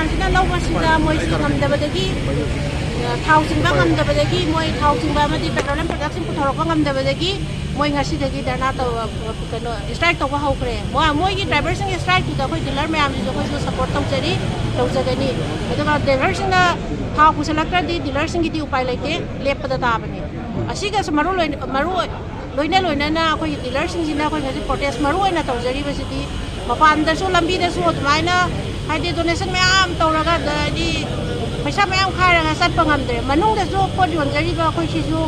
ma'am लौबसीदा मोइसी ngमदबदगी थाउ चिंबा ngमदबदगी मोइ थाउ चिंबा मदि petroleum production पुथरक ngमदबदगी मोइ ngasiदगी धरना तो कनो स्ट्राइक तौबा हौखरे मोइ की ड्राइवर सिंग स्ट्राइक तो कोइ डीलर मैम जो कोइ सपोर्ट तौजरी तौजगनी अदुगा डीलर सिंग थाउ पुसलक्रदी डीलर सिंग की उपाय लेते लेपदा ताबनी असिगा मरु लोइना लोइना कोइ डीलर सिंग जिना कोइ ngasi प्रोटेस्ट मरु ओइना तौजरी बसिदी मपानदसु लंबीदसु अदुमाइना हाइदे डोनेशन मैम तौरगा दी पैसा मैम खायरगा चटपा ngamdre manungdasu pot yonjariba khoisisu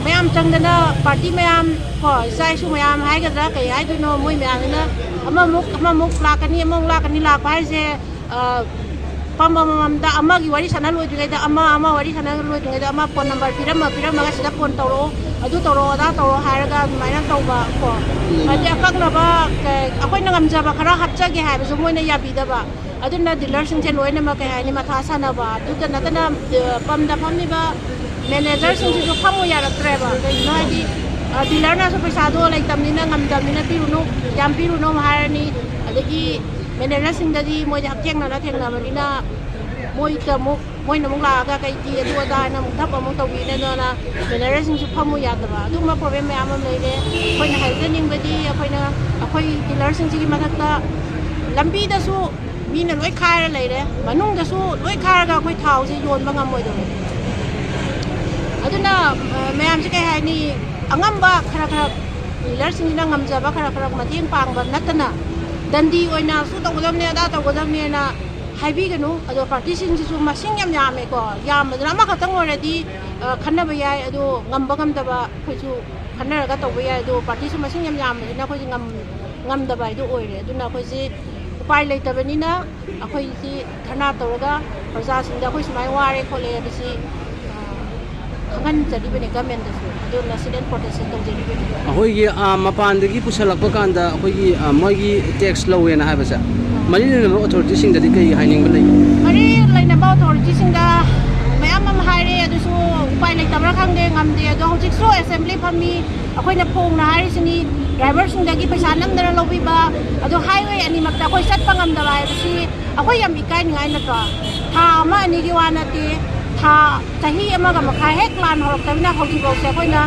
मैम चंगदना पार्टी मैम को इसाइसु मैम हाइगद्रा कई हाइदुनो मोइ मैमना अममुक लाकनी लाक हाइसे पमममदा अमगी वारी सना लोइद्रिगैदा अमा वारी सना लोइद्रिगैदा अमा फोन नंबर पिरमगा सिदा फोन तौरो अदु तौरो अदा तौरो हायरगा माइना तौबा को अदि अकक्लबा अखोइना ngamjaba खरा हपचगे हाइबसु मोइना याबिदबा अदुना डीलर सिंसे लोइनमा कय हाइनि माथा सानाबा अदुदा नतना पमदा फमनिबा मैनेजर सिंह फमु यारक्ट्रेबा कइनो हाइदि डीलर ना पैसादो लेतमनिना ngamdamnina पिरुनो याम पिरुनो हायरनी अदगी मैनेजर सिंहदि मोइ हक्थेंना थेंनाबनिना मोइ नमुक लागा कई अदु अदाना मुथप अमु तौबिना मैनेजर सिंह फमु यादबा अदुमा प्रॉब्लम मैम लेरे अखोइना हाइजनिंगबदि अखोइ डीलर सिंहगी मथक्ता लंबीदसु मीना लोइ खायरा लेरे मनुंगदसु लोइ खायरगा अखोइ थाउसे योनबा ngammoido अदुना मैम से कई हाइनी अंगम्बा खरा डीलर सिंहना ngamjaba खरा मतेंग पांगबा नतना दंदी ओइना सु तौगदमने अदा तौगदमनेना हाइबिगनु अदो पार्टी सिंहसु मसिंग यामे को यामदना मा खतंग ओरदी खन्नबा याय अदो ngamba ngamdaba खोइसु खन्नरगा तौबा याय अदो पार्टी सु मसिंग यामदना खोइ ngamdaba इदो ओइरे अदुना खोइसि उपाय लेतबनिना अखोइसि धरना तौरगा प्रजा सिंहदा खोइ सुमाय वारे खोले बिसि खंगन जरिबने गवर्नमेंटसु अदुना सिडेंट प्रोटेक्शन तौजरिबने अखोइगी मपानदगी पुसलक्पा कांदा अखोइगी मोइगी टैक्स लौवेना हाइबसा मरि लेनबा अथॉरिटी सिंहदि कई हाइनिंग लई मरि लेनबा अथॉरिटी सिंहदा मैम हाइरे अदुसु उपाय लेतबरा खंगदे ngamde अदो हौजिकसु असेंबली फमी अखोइना फोंगना हाइरिसिनी ड्राइवर सिंहदगी पैसा नंदरा लौबिबा अदो हाईवे अनिमक्ता अखोइ चटपा ngamdaba हाइबसि अखोइ याम इकाइनिङाइ नत्रा था अमा अनिगी वानाते था चाही अमगा मखा हेक प्लान होरक्तबिना हौजिबौसे अखोइना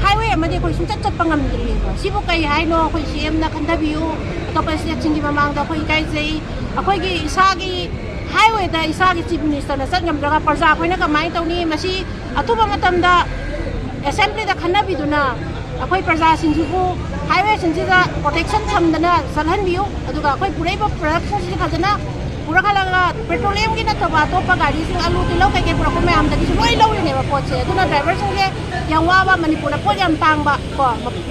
हाईवे अमदि अखोइ सुचट चटपा ngamdriबा सिबु कई हाइनो अखोइ सीएम ना खंथबियु अतोपा स्टेट सिंहगी ममांगदा अखोइ इकाइजै अखोइगी इसागी हाईवे दा इसागी चीफ मिनिस्टर ना चटngамद्रगा प्रजा अखोइना कमाइ तौनी मसी अथुबा मतमदा असेंबली दा खन्नबिदुना अखोइ प्रजा सिंहबु हाईवे सिंहजिदा प्रोटेक्शन थमदना सलहनबियु अदुगा अखोइ पुरैबा प्रोडक्शन सिंह खजना पुरखलागा पेट्रोलियम की नतबा अतोपा गाड़ी सिंह आलू तिलौ कई पुरखो मैम दगी लोइ लौरिनेबा पोचे अदुना ड्राइवर सिंहजे याम वाबा मणिपुर पोट याम तांगबा को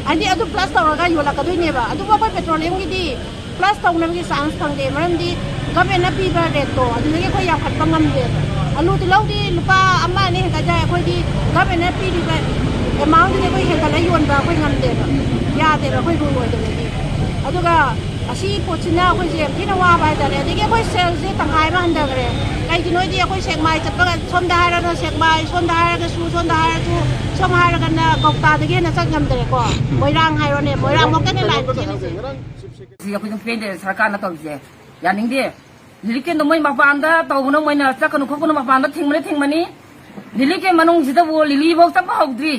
हाइदि अदु प्लस तौरगा योलाकदोइनेबा अदुबा अखोइ पेट्रोलियम गिदि प्लस तौनबगी चांस फंगदे मरमदि गवर्नमेंटना पीबा रेटतो अदुदगी अखोइ याम खटपा ngamde आलू तिलौदि लुपा अमा ने हेगाजा अखोइदि गवर्नमेंटना पीरिबा अमाउंट दि अखोइ हेगला योनबा अखोइ ngamdeबा यादेबा अखोइ रुल ओइदबदि अदुगा असी पोचिना अखोइ जे थिना वाबा हाइतारे अदगी अखोइ सेल से तंगाइ मा हंदगरे कईगिनोइदि अखोइ सेकमाइ चटपा सोमदा हायरगा सेकमाइ सोमदा हायरगा सोमदा हायरगु सोम हायरगना गौतादगी ना चट ngamdरे को मोइरांग हायरोने मोइरांग मकने लाइन जी अखोइ पेंदे सरकार ना तौजे यानिंगदे लिलिकेन मोइ मपानदा तौबनो मोइना चकनु खोकनु मपानदा थिंगमनि लिलिके मनुंग सिदा बो लिलि बो तप हौद्रि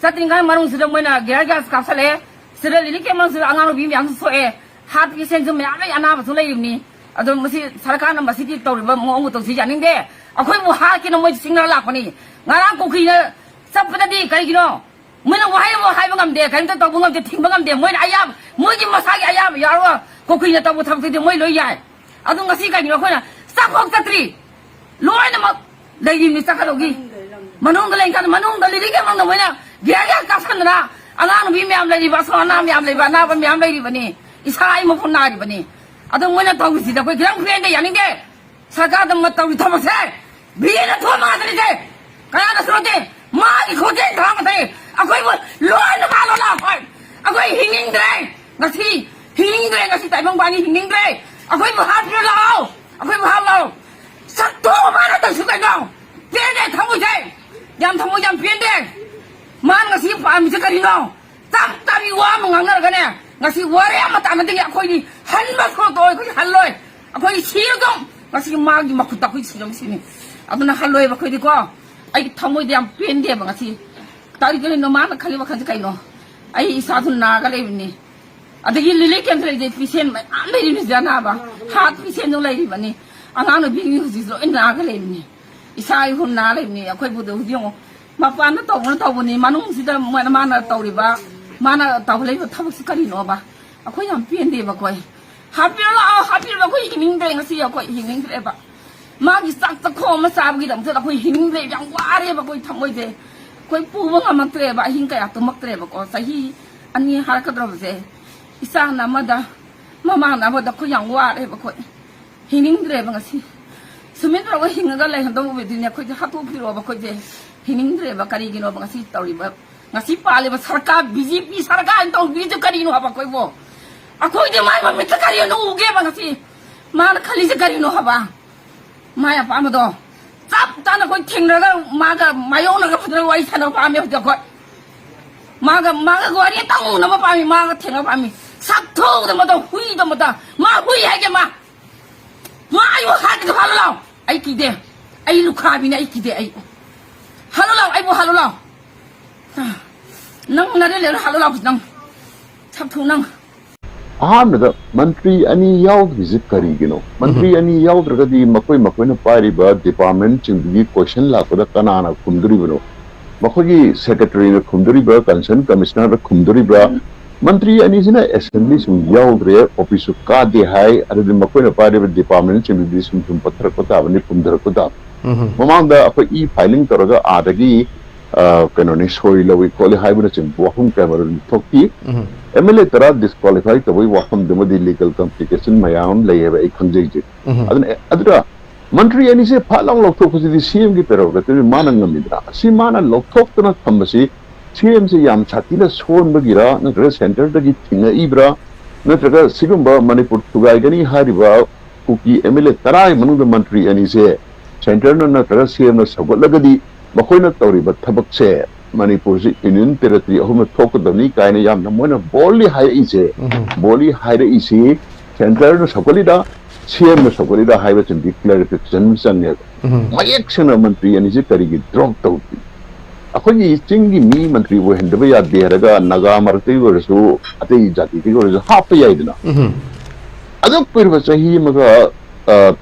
चटिंगाय मनुंग सिदा मोइना गेर गास कासले सिदा लिलिके मनुंग सिदा अंगानो बि म्याम सोए हात की सेंजु म्याम अनाबा सु लेरिबनि अदो मसि सरकार ना मसि तौरिबा मोंग तौसि यानिंगदे अखोइ बो हा किनो मोइ सिंगना लाखनि ngarang कोखिना चपदि कइगिनो मोइना वहाय बो हायबा ngamde काइनता तौबो ngamde थिंबा ngamde मोइ आयाम मोइगी मसागी आयाम यारो कोखिना तौबो थबति मोइ लोइ याय अदो ngasi काइगिनो खोना साखोक तत्रि लोइनमक लेगिनि साखलोगी मनोंग लेंखान मनोंग लिलिके मंग मोइना गेगा कासनना angang bi myam leiriba sona myam leiba na ba myam leiribani isai mo phun naribani adu moina tawsi da koi gram friend yaninge sarkar da mat tawi thamase bina thoma adri je kaya na srote ma ki khote thamase akoi bo loin ma lo la phai akoi hinging dre ngasi tai bang bani hinging dre akoi bo hat lo akoi bo hat lo sakto ma na ta su kai dong pende thamu je yam pende man ngasi pa mi se karino tam tabi wa mangangar gane ngasi ware ama ta na dingi akoi ni han ma ko to ko han loi akoi si dong ngasi magi makuta ko isijam sini aduna haloi ba khoi di ko ai thamoi de am pen de ba ngasi tari kali no mana khali ba khan kai no ai isa thun na ga le ni adagi lili ken thai de pisen mai am le ni jana ba hat pisen no lai ba ni angang no bi ni hu so in na ga le ni isa ai hun na le ni akhoi bu de hu diong ma pa na to ni manung si da ma na to ri ba mana to le thabak si kari no ba akhoi am pen de ba koi happy la koi hining de ngasi koi hining de ba ma gi sak ta kho ma sa gi dam ta koi hining de yang wa re ba koi thamoi de koi pu ba ngam tre ba hing ka ya to mak tre ba ko sahi ani har ka dro se isa na ma da mama na ba da ko yang wa re ba koi hining de ba ngasi sumin ro hing ga le han do be din ya koi ha to phi ro ba koi de hining de ba kari gi no ba ngasi tauri ba ngasi pa le ba sarkar BJP sarkar to bi to kari no ba koi bo aku ini mai mami tekari no uge bang si mana kali sekali no haba mai apa amado tap tanah kau tinggal maga mayong naga putra wai sana pami aku kau maga kau ni tahu nama pami maga tinggal pami sakto nama tu hui nama tu ma hui aja ma ayo hak tu halu lau ai kide ai luka bina ai kide ai halu lau ai bu halu lau nang nade le halu lau nang tap tu nang Ahmad मंत्री अनी याउद्रिजे करिगिनो मंत्री अनी याउद्रगदी मकोय मकोयना पारिबा डिपार्टमेंट चिंगी क्वेश्चन लाकोदा कनाना खुमदुरिबनो मखोगी सेक्रेटरी ने खुमदुरिबा कंसर्न कमिश्नर खुमदुरिबा मंत्री अनी जिना असेंबली सुम याउद्रे ऑफिस का दे हाय अदि मकोयना पारिबा डिपार्टमेंट चिंगी सुम पत्र कोता बनि खुमदर कोता ममांदा अको ई फाइलिंग तरगा आदगी कनोनी सोई लवी कोले हाइबना चिंग वहुम कैमरा थोकी MLA तरा disqualify तबई वाफम दमदी legal complication मयाम लयेबा एक खंजेजे अदरा मंत्री यानी से फालांग लोकथोक खुसी सीएम की प्रेरोगेटिव मानंग मिद्रा सी माना लोकथोक तना थंबसी सीएम से याम छातीला सोन बगिरा नगर सेंटर दगी थिंगा इब्रा नत्रगा सिगुंबा मणिपुर तुगाइगनी हारिबा कुकी MLA तरा मनुंग मंत्री यानी से सेंटर नत्रगा सीएम न सगोलगदी मखोइना तौरिबा थबक से मणिपुर से यूनियन टेरिटरी अहुम थोकदनी कायने याम नमोना बोली हाय इसे सेंटर न सकोलिदा सीएम न सकोलिदा हाइबा चन डिक्लेरेशन संने मयक सन मंत्री यानी से करिगी ड्रॉप तौती अखोई चिंगी मी मंत्री वो हंदबे या देरगा नगा मरते वरसु अते जाति के वरसु हाफ याइदना अदो पिरव सही मगा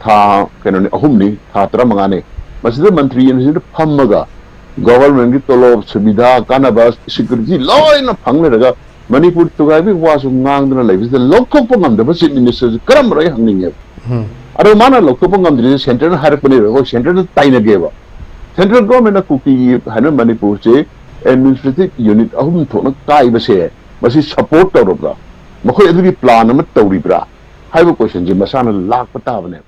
था कनने अहुमनी था तरा मंगाने मसिद मंत्री यानी से फमगा गवर्नमेंट की तोलोब सुविधा कानाबा सिक्योरिटी लोइना फंगलेरगा मणिपुर तुगाबी वासु ngang लेबिस लोकथोप ngam चीफ मिनिस्टर करम रय हंगनिंगे अरो माना लोकथोप ngam सेंटर हारपने रो सेंटर ताइना गेबा सेंट्रल गवर्नमेंट कुकी हन मणिपुर से एडमिनिस्ट्रेटिव यूनिट अहुम थोना काइबसे मसी सपोर्ट तौरबा मखोय अदुगी प्लान अम तौरिब्रा हाइबो क्वेश्चन जे मसाना लाख पताबने